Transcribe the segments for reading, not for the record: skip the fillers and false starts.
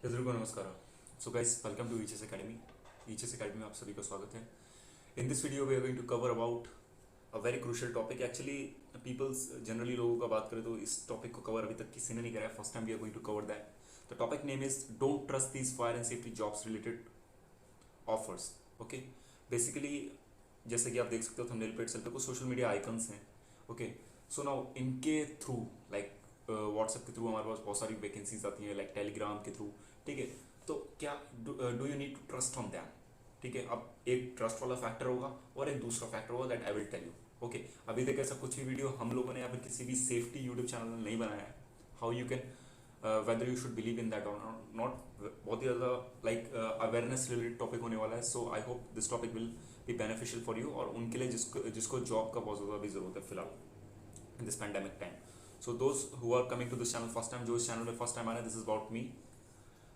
सभी को नमस्कार। So guys, welcome to HS academy. HS academy में आप सभी का स्वागत है। In this video we are going to cover about a very crucial topic. Actually peoples generally लोगों का बात करें तो इस टॉपिक को कवर अभी तक किसी ने नहीं करा है। First time we are going to cover that. The topic name is don't trust these fire and safety jobs related offers. Okay, basically जैसे कि आप देख सकते हो थंबनेल पे इटसेल्फ पे कुछ सोशल मीडिया आइकन्स हैं। ओके, सो नाउ इनके थ्रू लाइक व्हाट्सएप के थ्रू हमारे पास बहुत सारी वैकेंसीज आती हैं, लाइक टेलीग्राम के थ्रू। ठीक है, तो क्या do you need to trust on that? ठीक है, अब एक ट्रस्ट वाला फैक्टर होगा और एक दूसरा फैक्टर होगा that I will tell you. Okay, अभी तक ऐसा कुछ भी वीडियो हम लोगों ने या फिर किसी भी सेफ्टी यूट्यूब चैनल में नहीं बनाया है। How you can whether you should believe in that और नॉट, बहुत ही ज़्यादा लाइक अवेयरनेस रिलेटेड टॉपिक होने वाला है। So I hope this topic will be beneficial for you और उनके लिए जिसको जॉब का बहुत ज़्यादा भी ज़रूरत है फिलहाल in this pandemic time. So those who are coming to this channel first time, जो इस चैनल में फर्स्ट टाइम आ रहे हैं, this is about me.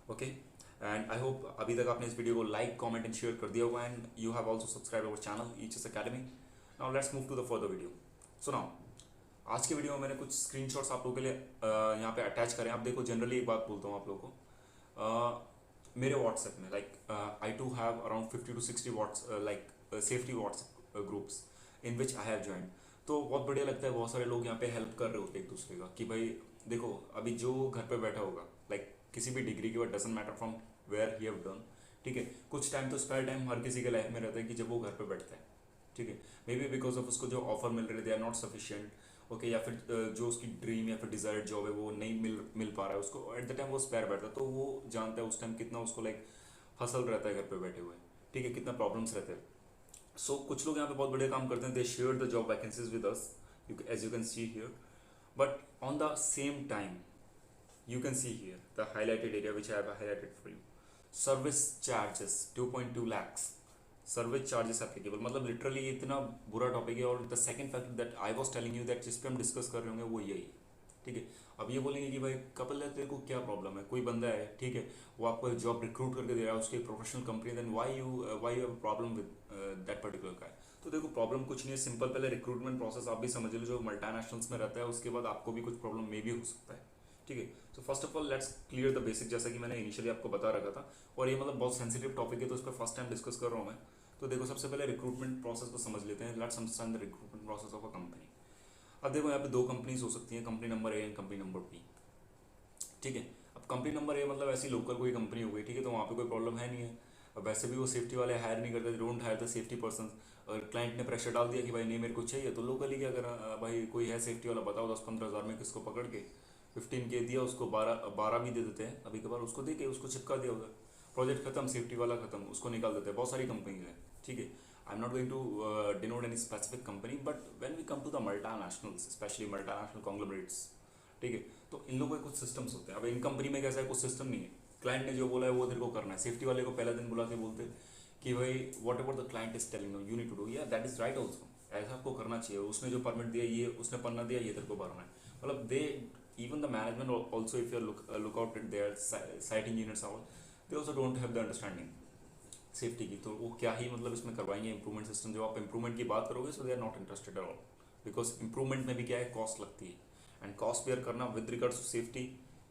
Okay, and I hope अभी तक आपने इस वीडियो को लाइक कमेंट एंड शेयर कर दिया होगा and you have also subscribe our channel HS academy. Now let's move to the further video. So now आज के वीडियो में मैंने कुछ स्क्रीनशॉट्स आप लोगों के लिए यहाँ पे अटैच करें। आप देखो, जनरली एक बात बोलता हूँ आप लोगों को, मेरे व्हाट्सएप में like I to have around 50 to 60 whats like safety WhatsApp groups in which I have join. तो बहुत बढ़िया लगता है, बहुत सारे लोग यहाँ पे हेल्प कर रहे होते हैं एक दूसरे का कि भाई देखो अभी जो घर पे बैठा होगा लाइक किसी भी डिग्री के बाद, doesn't matter from where he have done. ठीक है, कुछ टाइम तो स्पेयर टाइम हर किसी के लाइफ में रहता है कि जब वो घर पे बैठता है। ठीक है, मे बी बिकॉज ऑफ उसको जो ऑफर मिल रहे they are not sufficient. Okay, या फिर जो उसकी ड्रीम या फिर डिजायर्ड जॉब है वो नहीं मिल पा रहा है उसको, एट द टाइम वो स्पेयर बैठता है तो वो जानता है उस टाइम कितना उसको लाइक हसल रहता है घर पे बैठे हुए। ठीक है, कितना प्रॉब्लम्स रहते हैं। सो कुछ लोग यहाँ पे बहुत बढ़िया काम करते हैं, they share the job vacancies with us as you can see here. But on the same time you can see here the highlighted area which I have highlighted for you. Service charges 2.2 lakhs. Service charges applicable, मतलब literally इतना बुरा topic है। और the second factor that I was telling you that जिस पे हम discuss कर रहे होंगे वो यही है। ठीक है, अब ये बोलेंगे कि भाई कपल है तेरे को क्या प्रॉब्लम है, कोई बंदा है ठीक है वो आपको एक जॉब रिक्रूट करके दे रहा है उसकी professional company, then why you have problem with that particular guy. तो देखो प्रॉब्लम कुछ नहीं है, सिंपल पहले रिक्रूटमेंट प्रोसेस आप भी समझ लो जो मल्टीनेशनल्स में रहता है, उसके बाद आपको भी कुछ प्रॉब्लम मे भी हो सकता है। ठीक है, so first of all let's clear the basic, जैसा कि मैंने इनिशियली आपको बता रखा था। और ये मतलब बहुत सेंसिटिव टॉपिक है तो इस पर फर्स्ट टाइम डिस्कस कर रहा हूँ मैं। तो देखो सबसे पहले रिक्रूटमेंट प्रोसेस को समझ लेते हैं। Let's understand the recruitment process of a company. अब देखो यहाँ पे दो कंपनीज हो सकती हैं, company number A and company number B. ठीक है, अब कंपनी नंबर ए मतलब ऐसी लोकल कोई कंपनी हो गई, ठीक है, तो वहाँ पे कोई प्रॉब्लम है नहीं है। अब वैसे भी वो सेफ्टी वाले हायर नहीं करते, don't hire the safety person. और क्लाइंट ने प्रेशर डाल दिया कि भाई नहीं मेरे को चाहिए, तो लोकली क्या करा, भाई कोई है सेफ्टी वाला बताओ, 10-15 हज़ार में किसको पकड़ के 15K दिया उसको, 12 भी दे देते हैं अभी के बार, उसको दे के उसको चिपका दिया उधर, प्रोजेक्ट खत्म, सेफ्टी वाला खत्म, उसको निकाल देते हैं। बहुत सारी कंपनी है। ठीक है, I am not going to denote any specific company, but when we come to the multinationals, specially multinational conglomerates, ठीक है, तो इन लोगों के कुछ सिस्टम्स होते हैं। अब इन कंपनी में कैसा है, कुछ सिस्टम नहीं है, क्लाइंट ने जो बोला है वो तेरे को करना है। सेफ्टी वाले को पहला दिन बुला के बोलते कि भाई whatever the client is telling you need to do, या दैट इज राइट ऑल्सो, ऐसा आपको करना चाहिए। उसने जो परमिट दिया, ये उसने पन्ना दिया, ये तेरे को भरना है। मतलब दे even the management also, if you look out at their site engineers all, they also don't have the understanding safety की। तो वो क्या ही मतलब इसमें करवाएंगे इम्प्रूवमेंट सिस्टम। जब आप इम्प्रूवमेंट की बात करोगे so they are not interested at all, because improvement में भी क्या है, कॉस्ट लगती है, एंड कॉस्ट बेयर करना with regards to safety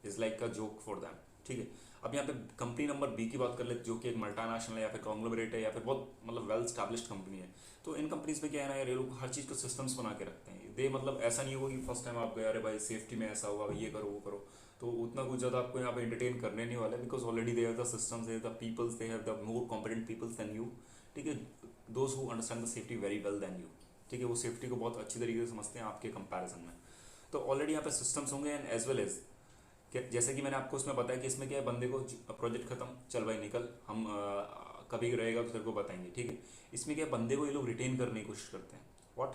is like a joke for them. ठीक है, अब यहाँ पे कंपनी नंबर बी की बात कर ले, जो कि एक मल्टीनेशनल है या फिर कॉन्ग्लोमरेट है या फिर बहुत मतलब वेल स्टैब्लिश्ड कंपनी है। तो इन कंपनीज में क्या है ना यार, ये लोग हर चीज़ को सिस्टम्स बना के रखते हैं। दे मतलब ऐसा नहीं होगा कि फर्स्ट टाइम आप गए अरे भाई सेफ्टी में ऐसा होगा, ये करो वो करो, तो उतना कुछ ज़्यादा आपको यहाँ पे एंटरटेन करने नहीं वाला, because already they have the systems, they have the peoples, they have the more competent peoples than you. ठीक है, those who understand the safety very well than you. ठीक है, वो सेफ्टी को बहुत अच्छी तरीके से समझते हैं आपके कंपैरिजन में। तो ऑलरेडी यहाँ पे सिस्टम्स होंगे, एंड एज वेल एज जैसे कि मैंने आपको उसमें बताया कि इसमें क्या है, बंदे को प्रोजेक्ट खत्म, चल भाई निकल, हम कभी रहेगा तो तेरे को बताएंगे। ठीक है, इसमें क्या है, बंदे को ये लोग रिटेन करने की कोशिश करते हैं। व्हाट,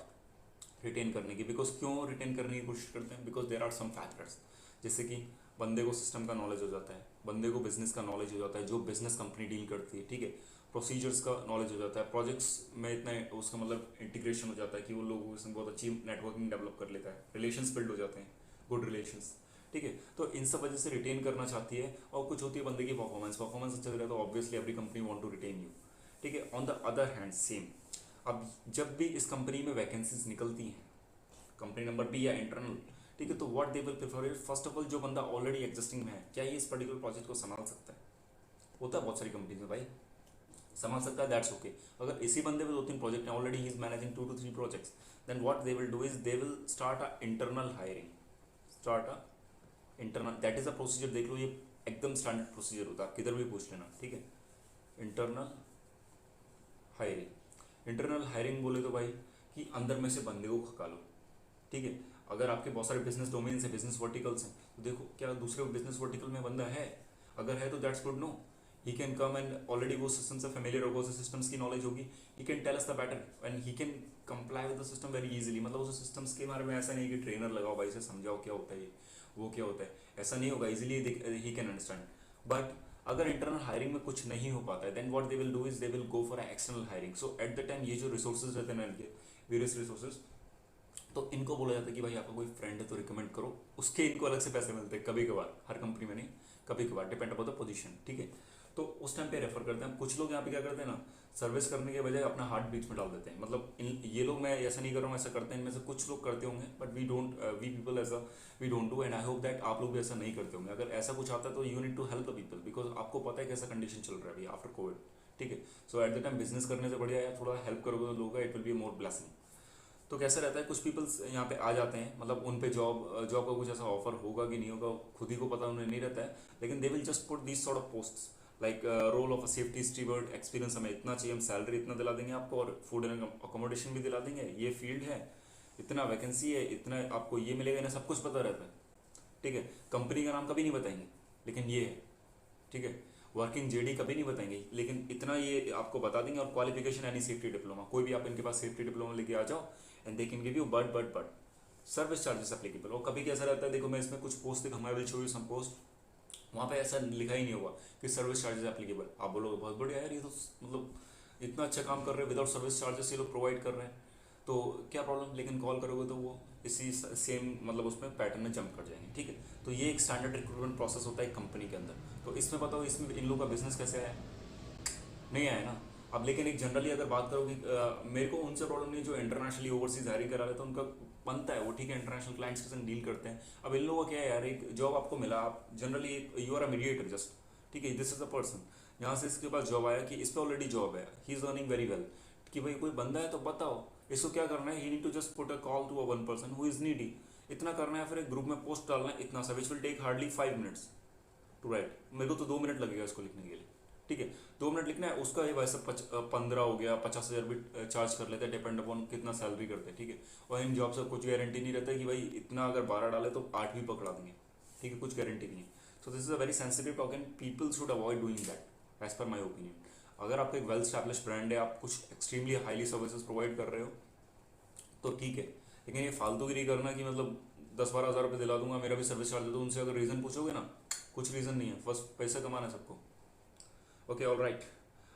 रिटेन करने की, बिकॉज क्यों रिटेन करने की कोशिश करते हैं, because there are some factors, जैसे कि बंदे को सिस्टम का नॉलेज हो जाता है, बंदे को बिजनेस का नॉलेज हो जाता है, जो बिजनेस कंपनी डील करती है। ठीक है, प्रोसीजर्स का नॉलेज हो जाता है, प्रोजेक्ट्स में इतना उसका मतलब इंटीग्रेशन हो जाता है कि वो लोगों के संग बहुत अच्छी नेटवर्किंग डेवलप कर लेता है, रिलेशंस बिल्ड हो जाते हैं, गुड रिलेशंस। ठीक है, तो इन सब वजह से रिटेन करना चाहती है। और कुछ होती है बंदे की परफॉर्मेंस अच्छा लग रहा है तो obviously every company want to retain you. ठीक है, on the other hand same, अब जब भी इस कंपनी में वैकेंसीज निकलती हैं, कंपनी नंबर बी या इंटरनल, ठीक है। तो what they will prefer is first of all जो बंदा ऑलरेडी एग्जिस्टिंग में है, क्या ये इस पर्टिकुलर प्रोजेक्ट को संभाल सकता है। होता है बहुत सारी कंपनीज में भाई, संभाल सकता है, दैट्स ओके। अगर इसी बंदे पे 2-3 प्रोजेक्ट हैं, already he is managing 2 to 3 projects, then what they will do is they will start a internal hiring, start a internal, that is a procedure. देख लो, ये एकदम स्टैंडर्ड प्रोसीजर होता है, आप किधर भी पूछ लेना, ठीक है। इंटरनल हायरिंग, इंटरनल हायरिंग बोले तो भाई कि अंदर में से बंदे को खका लो, ठीक है। अगर आपके बहुत सारे बिजनेस डोमेन्स हैं, बिजनेस वर्टिकल्स हैं, तो देखो क्या दूसरे बिजनेस वर्टिकल में बंदा है, अगर है तो that's good, no he can come and already वो सिस्टम से फेमिलियर होगा, उसे सिस्टम्स की नॉलेज होगी, he can tell us the better and he can comply with the system very easily. मतलब उस सिस्टम्स के बारे में ऐसा नहीं कि ट्रेनर लगाओ भाई से समझाओ क्या होता है ये वो क्या होता है, ऐसा नहीं होगा, easily he can understand. But अगर इंटरनल हायरिंग में कुछ नहीं हो पाता है, then what they will do is they will go for external hiring. So at the time ये जो रिसोर्सेज रहते हैं इनके वेरियस रिसोर्सेज, तो इनको बोला जाता है कि भाई आपका कोई फ्रेंड है तो रिकमेंड करो, उसके इनको अलग से पैसे मिलते हैं कभी कभार, हर कंपनी में नहीं, कभी कभार, डिपेंड अपॉन द पोजीशन, ठीक है। तो उस टाइम पे रेफर करते हैं। कुछ लोग यहाँ पे क्या करते हैं ना, सर्विस करने के बजाय अपना हार्ट बीच में डाल देते हैं। मतलब ये लोग, मैं ऐसा नहीं कर रहा हूँ, ऐसा करते हैं, इनमें से कुछ लोग करते होंगे, बट वी पीपल ऐसा we don't do, and I hope that आप लोग भी ऐसा नहीं करते होंगे। अगर ऐसा कुछ आता है तो you need to help the people, because आपको पता है कैसा कंडीशन चल रहा है अभी आफ्टर कोविड, ठीक है। सो एट द टाइम बिजनेस करने से बढ़िया है थोड़ा हेल्प करोगे तो लोगों का, it will be more blessing. तो कैसा रहता है, कुछ पीपल्स यहाँ पे आ जाते हैं, मतलब उन पे जॉब का कुछ ऐसा ऑफर होगा कि नहीं होगा खुद ही को पता उन्हें नहीं रहता है, लेकिन they will just put this sort of posts like role of a safety steward, experience हमें इतना चाहिए, हम सैलरी इतना दिला देंगे आपको और फूड एंड अकोमोडेशन भी दिला देंगे, ये फील्ड है, इतना वैकेंसी है, इतना आपको ये मिलेगा, इन्हें सब कुछ पता रहता है, ठीक है। कंपनी का नाम कभी नहीं बताएंगे लेकिन ये है, ठीक है। वर्किंग जेडी कभी नहीं बताएंगे लेकिन इतना ये आपको बता देंगे, और क्वालिफिकेशन एनी सेफ्टी डिप्लोमा, कोई भी आप इनके पास सेफ्टी डिप्लोमा लेके आ जाओ and they can give you but service charges applicable. और कभी कैसा रहता है, देखो मैं इसमें कुछ पोस्ट दिखाऊंगा, I will show you some post, वहाँ पे ऐसा लिखा ही नहीं होगा कि सर्विस चार्जेस एप्लीकेबल। आप बोलोगे बहुत बढ़िया यार, ये तो मतलब इतना अच्छा काम कर रहे हैं, विदाउट सर्विस चार्जेस ये लोग प्रोवाइड कर रहे हैं, तो क्या प्रॉब्लम। लेकिन कॉल करोगे तो वो इसी सेम मतलब उसमें पैटर्न में जंप कर जाएंगे, ठीक है। तो ये एक स्टैंडर्ड रिक्रूटमेंट प्रोसेस होता है एक कंपनी के अंदर। तो इसमें बताओ, इसमें इन लोगों का बिजनेस कैसे आया, नहीं आया ना। अब लेकिन एक जनरली अगर बात करो कि मेरे को उनसे प्रॉब्लम नहीं जो इंटरनेशनली ओवरसीज हायरिंग करा रहे, तो उनका बनता है वो, ठीक है, इंटरनेशनल क्लाइंट्स के संग डील करते हैं। अब इन लोगों का क्या है यार, एक जॉब आपको मिला, आप generally you are a mediator just, ठीक है, दिस इज द पर्सन, यहाँ से इसके पास जॉब आया कि इस पर ऑलरेडी जॉब है, he is earning very well, कि भाई कोई बंदा है तो बताओ इसको क्या करना है, he need to just put a call to a one person who is needy, इतना करना है, फिर एक ग्रुप में पोस्ट डालना है, इतना सा, which will take hardly 5 minutes to write. मेरे को तो 2 मिनट लगेगा इसको लिखने के लिए, ठीक है, 2 मिनट लिखना है उसका, ये वैसे 15 हो गया, 50,000 भी चार्ज कर लेते हैं, डिपेंड अपॉन कितना सैलरी करते हैं, ठीक है। और इन जॉब से कुछ गारंटी नहीं रहता है कि भाई इतना अगर 12 डाले तो 8 भी पकड़ा देंगे, ठीक है, कुछ गारंटी नहीं है। So this is a very sensitive talk and people should avoid doing that as per my opinion. अगर आपका एक वेल स्टैब्लिश ब्रांड है, आप कुछ एक्सट्रीमली हाईली सर्विसेज प्रोवाइड कर रहे हो तो ठीक है, लेकिन ये फालतूगिरी करना कि मतलब 10-12 हज़ार रुपये दिला दूंगा, मेरा भी सर्विस चार्ज दे दो, उनसे अगर रीज़न पूछोगे ना, कुछ रीज़न नहीं है, बस पैसा कमाना है सबको। Okay, all right.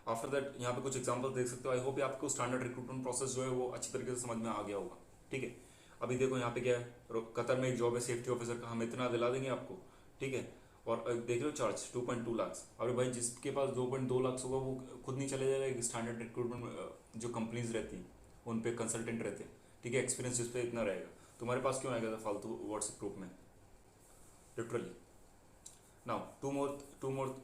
After that यहाँ पे कुछ एग्जांपल देख सकते हो। आई होप आपको स्टैंडर्ड रिक्रूटमेंट प्रोसेस जो है वो अच्छी तरीके से समझ में आ गया होगा, ठीक है। अभी देखो यहाँ पे क्या है, कतर में एक जॉब है सेफ्टी ऑफिसर का, हम इतना दिला देंगे आपको, ठीक है। और देख लो चार्ज 2.2 लाख। अरे भाई जिसके पास 2.2 लाख होगा वो खुद नहीं चले जाएगा, एक स्टैंडर्ड रिक्रूटमेंट जो कंपनीज रहती हैं उन पे कंसल्टेंट रहते हैं, ठीक है, एक्सपीरियंस जिस पे इतना रहेगा, तुम्हारे पास क्यों आएगा फालतू व्हाट्सएप ग्रुप में, literally. Now two more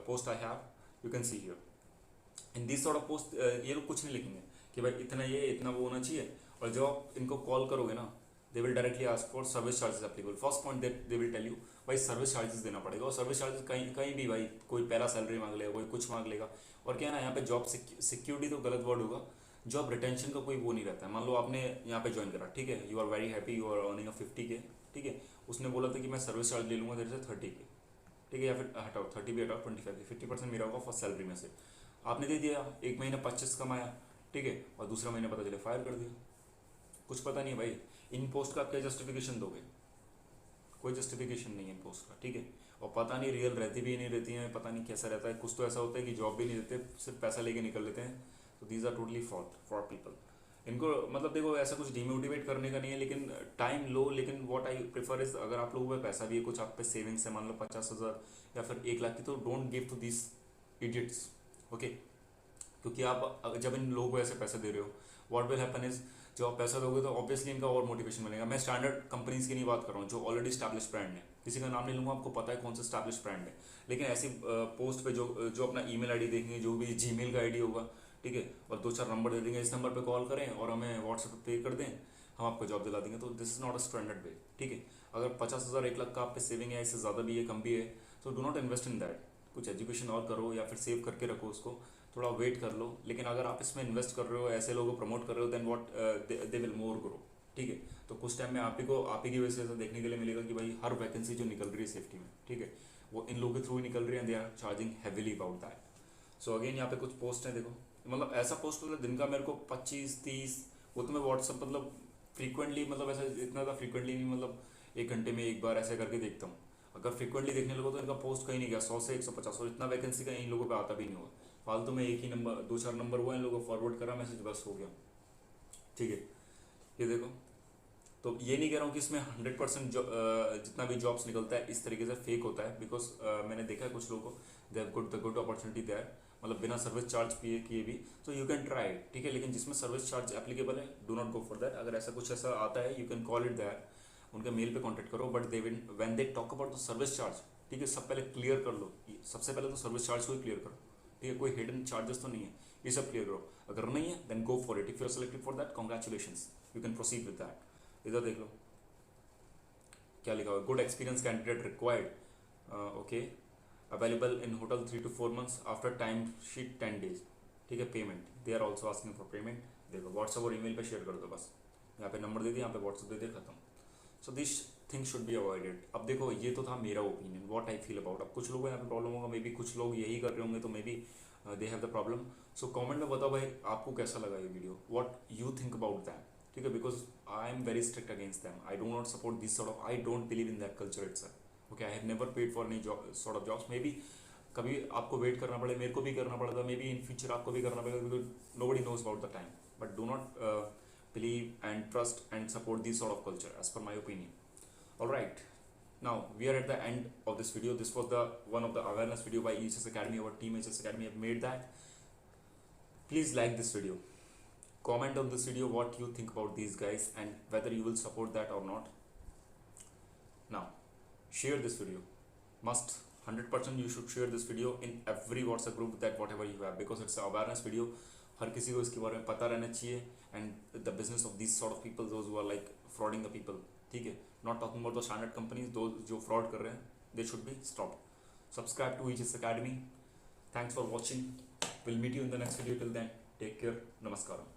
post I have, you can see here in this sort of post. ये लोग कुछ नहीं लिखेंगे कि भाई इतना ये इतना वो होना चाहिए, और जब आप इनको कॉल करोगे ना, they will directly ask for service charges applicable. First point they will tell you भाई सर्विस चार्जेस देना पड़ेगा, और सर्विस चार्जेस कहीं कहीं भी भाई कोई पहला सैलरी मांग लेगा, कोई कुछ मांग लेगा। और क्या है ना, यहाँ पे जॉब सिक्योरिटी तो गलत वर्ड होगा, जॉब रिटेंशन का कोई वो नहीं रहता है। मान लो आपने यहाँ पे ज्वाइन करा, ठीक है, you are very happy, you are earning 50K, ठीक है, उसने बोला था कि मैं सर्विस चार्ज ले लूँगा तेरे से 30K, ठीक है, या फिर हटाओ 30 भी हटाओ, 25 50% मेरा होगा फर्स्ट सैलरी में से, आपने दे दिया, एक महीना 25 कमाया, ठीक है, और दूसरा महीना पता चले फायर कर दिया, कुछ पता नहीं है भाई। इन पोस्ट का आप क्या जस्टिफिकेशन दोगे, कोई जस्टिफिकेशन नहीं है इन पोस्ट का, ठीक है। और पता नहीं रियल रहती भी नहीं रहती हैं, पता नहीं कैसा रहता है, कुछ तो ऐसा होता है कि जॉब भी नहीं देते, सिर्फ पैसा लेके निकल लेते हैं। तो these are totally for people. इनको मतलब देखो ऐसा कुछ डिमोटिवेट करने का नहीं है, लेकिन टाइम लो। लेकिन व्हाट आई प्रेफर इज, अगर आप लोगों पे पैसा भी है, कुछ आप पे सेविंग्स है, मान लो 50,000 या फिर 1 लाख की, तो don't give to this idiots, okay. क्योंकि आप जब इन लोगों को ऐसे पैसे दे रहे हो, व्हाट विल हैपन इज जब आप पैसा दोगे तो ऑब्वियसली इनका और मोटिवेशन मिलेगा। मैं स्टैंडर्ड कंपनीज की नहीं बात कर रहा हूँ, जो ऑलरेडी स्टैब्लिश ब्रांड है, किसी का नाम नहीं लूँगा, आपको पता है कौन सा स्टैब्लिश ब्रांड है। लेकिन ऐसी पोस्ट पे जो अपना ईमेल आईडी देखेंगे, जो भी जीमेल का आईडी होगा, ठीक है, और 2-4 नंबर दे देंगे, इस नंबर पे कॉल करें और हमें व्हाट्सएप पे कर दें, हम आपको जॉब दिला देंगे, तो this is not a standard वे। ठीक है, अगर 50,000 1 लाख का आप पे सेविंग है, इससे ज़्यादा भी है कम भी है, तो do not invest in that. कुछ एजुकेशन और करो या फिर सेव करके रखो उसको, थोड़ा वेट कर लो। लेकिन अगर आप इसमें इन्वेस्ट कर रहे हो, ऐसे लोगों को प्रमोट कर रहे हो, then what they will more grow. ठीक है, तो कुछ टाइम में आप ही की वजह से ऐसा देखने के लिए मिलेगा कि भाई हर वैकेंसी जो निकल रही है सेफ्टी में, ठीक है, वो इन लोगों के थ्रू ही निकल रही है, and they are charging heavily about that. So again यहाँ पे कुछ पोस्ट है, देखो, मतलब ऐसा पोस्ट मतलब दिन का मेरे को 25-30, वो तो मैं व्हाट्सअप मतलब फ्रीक्वेंटली, मतलब ऐसा इतना ज़्यादा फ्रीक्वेंटली नहीं, मतलब 1 घंटे में एक बार ऐसे करके देखता हूँ। अगर फ्रीक्वेंटली देखने लगो तो इनका पोस्ट कहीं नहीं गया, 100 से 150, और इतना वैकेंसी का इन लोगों पे आता भी नहीं होगा। फालतू में एक ही नंबर, 2-4 नंबर हुआ, इन लोगों को फॉरवर्ड करा मैसेज, बस हो गया। ठीक है, ये देखो, तो ये नहीं कह रहा हूँ कि इसमें 100% जितना भी जॉब्स निकलता है इस तरीके से फेक होता है, बिकॉज मैंने देखा है कुछ लोगों को, they have the good opportunity there, मतलब बिना सर्विस चार्ज किए भी, तो यू कैन ट्राई। ठीक है, लेकिन जिसमें सर्विस चार्ज एप्लीकेबल है, do not go for that. अगर ऐसा कुछ ऐसा आता है, you can call it that, उनके मेल पे कॉन्टेक्ट करो, but they when they talk about the service charge, ठीक है, सब पहले क्लियर कर लो, सबसे पहले तो सर्विस चार्ज को ही क्लियर करो। ठीक है, कोई हिडन चार्जेस तो नहीं है, ये सब क्लियर करो। अगर नहीं है then go for it, if you are selected for that, congratulations, you can proceed with that. इधर देख लो क्या लिखा हुआ है, good experience candidate required, okay, available in hotel 3 to 4 months, after time sheet 10 days। ठीक है, payment, they are also asking for payment. देखो व्हाट्सअप और ईमेल पे शेयर कर दो, बस यहाँ पे नंबर दे दिया, यहाँ पे व्हाट्सअप दे दिया, खत्म। So this thing should be avoided. अब देखो, ये तो था मेरा opinion, what I feel about. अब कुछ लोगों को यहाँ पे प्रॉब्लम होगा, मे बी कुछ लोग यही कर रहे होंगे, तो may be they have the problem. So comment में बताओ भाई आपको कैसा लगा ये video, what you think about that. ठीक है, because I am very strict against them, I do not support this sort of, I don't believe in that culture itself. Okay, I have never paid for any sort of jobs. May be कभी आपको wait करना पड़े, मेरे को भी करना पड़ता, may be in future आपको भी करना पड़ेगा, because nobody knows about the time. But do not believe and trust and support this sort of culture, as per my opinion. All right, now we are at the end of this video. This was the one of the awareness video by EHS Academy. Our team EHS Academy have made that. Please like this video, comment on this video what you think about these guys and whether you will support that or not. Now share this video, must 100% you should share this video in every WhatsApp group that whatever you have, because it's an awareness video. हर किसी को इसके बारे में पता रहना चाहिए, and the business of this sort of people, those who are like frauding the people, ठीक है, not talking about the standard companies, though जो फ्रॉड कर रहे हैं, they should be stopped. Subscribe to EHS Academy. Thanks for watching. We'll meet you in the next video. Till then, take care. Namaskaram.